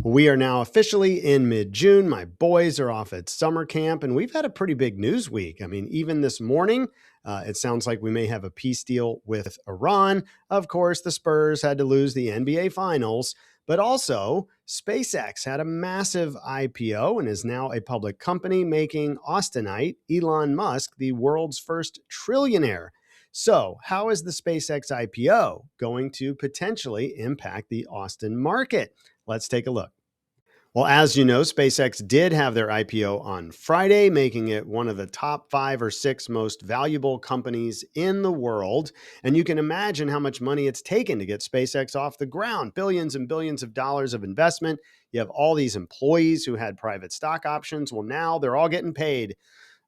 We are now officially in mid-June. My boys are off at summer camp, and we've had a pretty big news week. I mean, even this morning, it sounds like we may have a peace deal with Iran. Of course, the Spurs had to lose the NBA Finals, but also SpaceX had a massive IPO and is now a public company, making Austinite Elon Musk the world's first trillionaire. So, how is the SpaceX IPO going to potentially impact the Austin market? Let's take a look. Well, as you know, SpaceX did have their IPO on Friday, making it one of the top 5 or 6 most valuable companies in the world. And you can imagine how much money it's taken to get SpaceX off the ground, billions and billions of dollars of investment. You have all these employees who had private stock options. Well, now they're all getting paid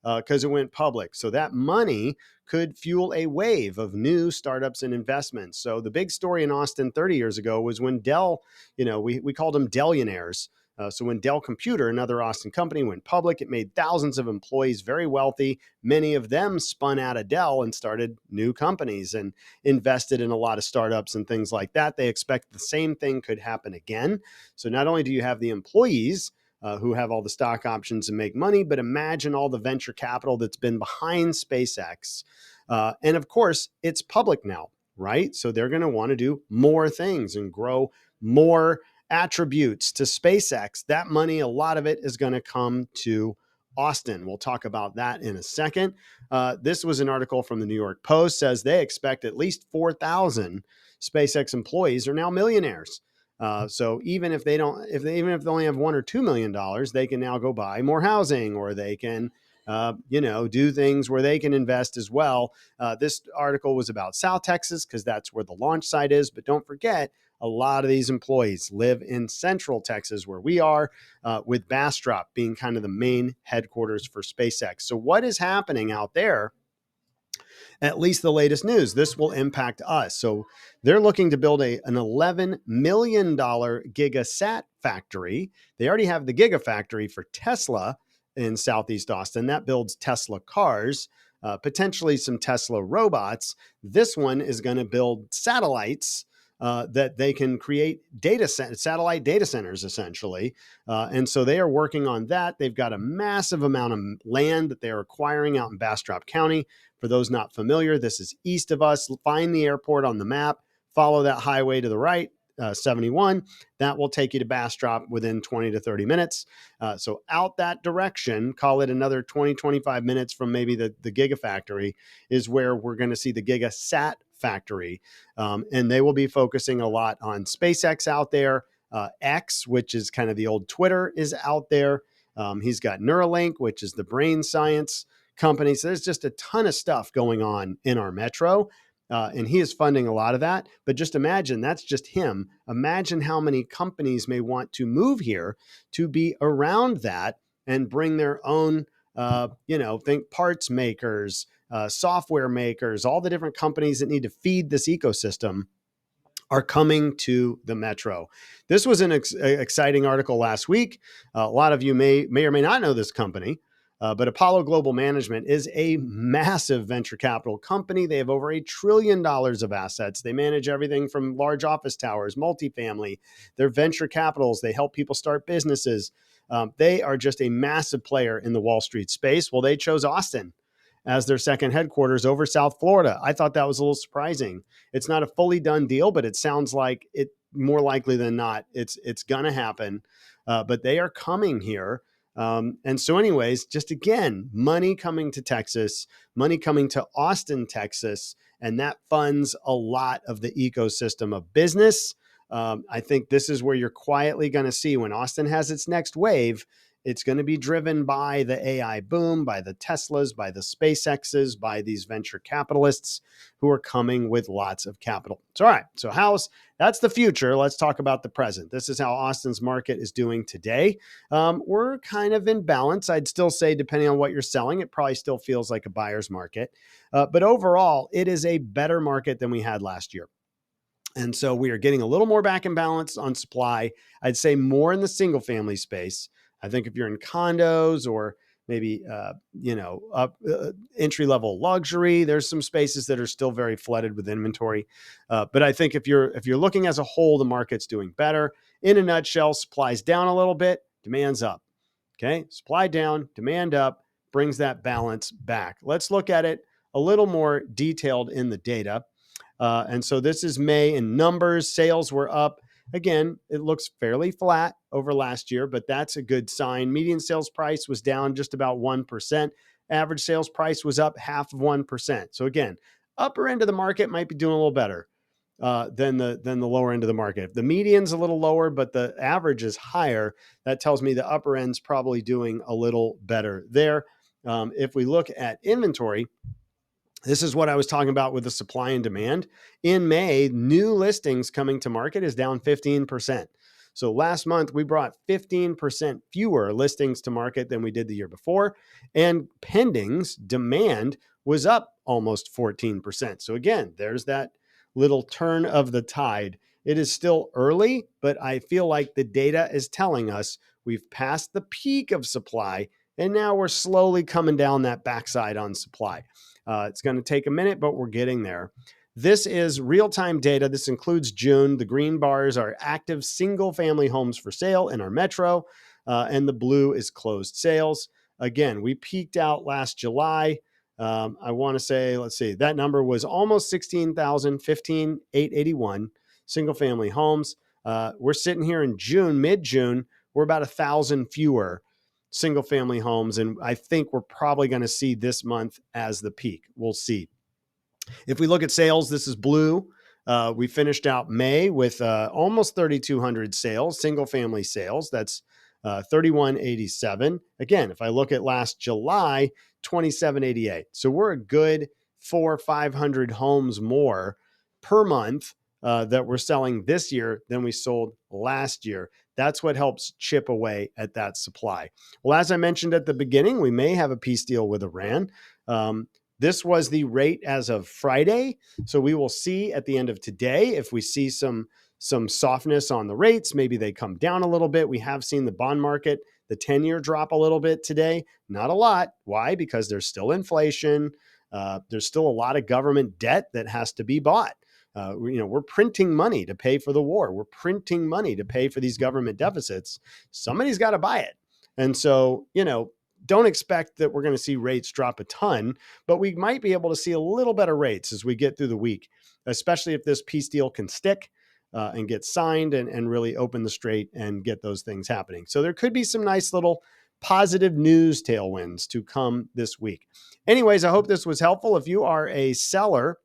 because it went public. So that money could fuel a wave of new startups and investments. So the big story in Austin 30 years ago was when Dell, we called them Dellionaires. So when Dell Computer, another Austin company, went public, it made thousands of employees very wealthy. Many of them spun out of Dell and started new companies and invested in a lot of startups and things like that. They expect the same thing could happen again. So not only do you have the employees who have all the stock options and make money, but imagine all the venture capital that's been behind SpaceX. And of course, it's public now, right? So they're going to want to do more things and grow more attributes to SpaceX. That money, a lot of it is going to come to Austin. We'll talk about that in a second. This was an article from the New York Post, says they expect at least 4,000 SpaceX employees are now millionaires. So even if they only have $1 or $2 million, they can now go buy more housing, or they can, do things where they can invest as well. This article was about South Texas because that's where the launch site is. But don't forget, a lot of these employees live in Central Texas, where we are, with Bastrop being kind of the main headquarters for SpaceX. So what is happening out there? At least the latest news, this will impact us. So they're looking to build an $11 million gigasat factory. They already have the gigafactory for Tesla in Southeast Austin. That builds Tesla cars, potentially some Tesla robots. This one is going to build satellites that they can create satellite data centers, essentially. And so they are working on that. They've got a massive amount of land that they're acquiring out in Bastrop County. For those not familiar, this is east of us. Find the airport on the map, follow that highway to the right, 71. That will take you to Bastrop within 20 to 30 minutes. So out that direction, call it another 20, 25 minutes from maybe the Gigafactory, is where we're going to see the Gigasat factory. And they will be focusing a lot on SpaceX out there. X, which is kind of the old Twitter, is out there. He's got Neuralink, which is the brain science company. So there's just a ton of stuff going on in our metro. And he is funding a lot of that. But just imagine, that's just him. Imagine how many companies may want to move here to be around that and bring their own, think parts makers, software makers, all the different companies that need to feed this ecosystem are coming to the metro. This was an exciting article last week. A lot of you may or may not know this company. But Apollo Global Management is a massive venture capital company. They have over $1 trillion of assets. They manage everything from large office towers, multifamily. They're venture capitals. They help people start businesses. They are just a massive player in the Wall Street space. Well, they chose Austin as their second headquarters over South Florida. I thought that was a little surprising. It's not a fully done deal, but it sounds like it more likely than not, it's going to happen. But they are coming here. And so anyways, just again, money coming to Texas, money coming to Austin, Texas, and that funds a lot of the ecosystem of business. I think this is where you're quietly going to see when Austin has its next wave. It's going to be driven by the AI boom, by the Teslas, by the SpaceXs, by these venture capitalists who are coming with lots of capital. So, all right. So that's the future. Let's talk about the present. This is how Austin's market is doing today. We're kind of in balance. I'd still say, depending on what you're selling, it probably still feels like a buyer's market. But overall, it is a better market than we had last year. And so we are getting a little more back in balance on supply. I'd say more in the single family space. I think if you're in condos or maybe, entry level luxury, there's some spaces that are still very flooded with inventory. But I think if you're looking as a whole, the market's doing better. in a nutshell, supply's down a little bit, demand's up. Okay, supply down, demand up, brings that balance back. Let's look at it a little more detailed in the data. And so this is May in numbers. Sales were up. Again, it looks fairly flat over last year, but that's a good sign. Median sales price was down just about 1%. Average sales price was up 0.5%. So again, upper end of the market might be doing a little better than the lower end of the market. If the median's a little lower, but the average is higher, that tells me the upper end's probably doing a little better there. If we look at inventory, this is what I was talking about with the supply and demand. In May, new listings coming to market is down 15%. So last month, we brought 15% fewer listings to market than we did the year before. And pendings, demand, was up almost 14%. So again, there's that little turn of the tide. It is still early, but I feel like the data is telling us we've passed the peak of supply, and now we're slowly coming down that backside on supply. It's going to take a minute, but we're getting there. This is real-time data. This includes June. The green bars are active single-family homes for sale in our metro, and the blue is closed sales. Again, we peaked out last July. I want to say, let's see, that number was almost 16,000, 15,881 single-family homes. We're sitting here in June, mid-June. We're about 1,000 fewer single family homes. And I think we're probably going to see this month as the peak. We'll see. If we look at sales, this is blue. We finished out May with almost 3,200 sales, single family sales. That's 3,187. Again, if I look at last July, 2,788. So we're a good 400 or 500 homes more per month that we're selling this year than we sold last year. That's what helps chip away at that supply. Well, as I mentioned at the beginning, we may have a peace deal with Iran. This was the rate as of Friday. So we will see at the end of today if we see some softness on the rates. Maybe they come down a little bit. We have seen the bond market, the 10-year drop a little bit today. Not a lot. Why? Because there's still inflation. There's still a lot of government debt that has to be bought. We're printing money to pay for the war. We're printing money to pay for these government deficits. Somebody's got to buy it. And so, don't expect that we're going to see rates drop a ton, but we might be able to see a little better rates as we get through the week, especially if this peace deal can stick and get signed and really open the strait and get those things happening. So there could be some nice little positive news tailwinds to come this week. Anyways, I hope this was helpful. If you are a seller,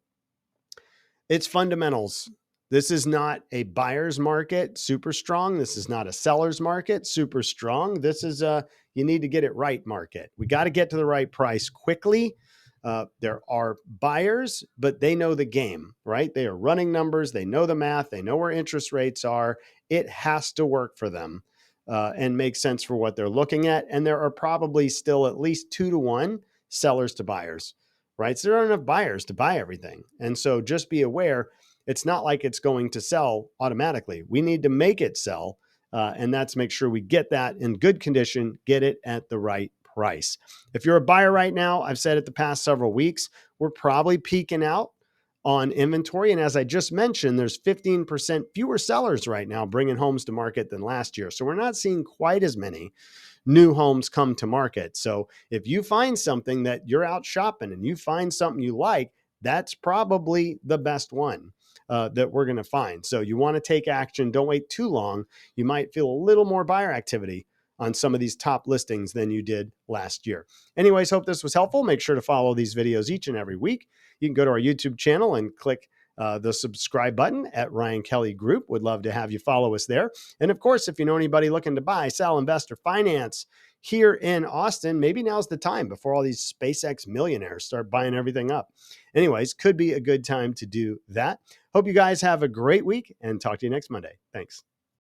it's fundamentals. This is not a buyer's market, super strong. This is not a seller's market, super strong. This is a you need to get it right market. We got to get to the right price quickly. There are buyers, but they know the game, right? They are running numbers. They know the math. They know where interest rates are. It has to work for them and make sense for what they're looking at. And there are probably still at least 2-to-1 sellers to buyers, right? So there aren't enough buyers to buy everything. And so just be aware, it's not like it's going to sell automatically. We need to make it sell. And that's make sure we get that in good condition, get it at the right price. If you're a buyer right now, I've said it the past several weeks, we're probably peaking out on inventory. And as I just mentioned, there's 15% fewer sellers right now bringing homes to market than last year. So we're not seeing quite as many new homes come to market. So if you find something that you're out shopping and you find something you like, that's probably the best one that we're going to find. So you want to take action. Don't wait too long. You might feel a little more buyer activity on some of these top listings than you did last year. Anyways, hope this was helpful. Make sure to follow these videos each and every week. You can go to our YouTube channel and click the subscribe button at Ryan Kelly Group. Would love to have you follow us there. And of course, if you know anybody looking to buy, sell, invest, or finance here in Austin, maybe now's the time before all these SpaceX millionaires start buying everything up. Anyways, could be a good time to do that. Hope you guys have a great week and talk to you next Monday. Thanks.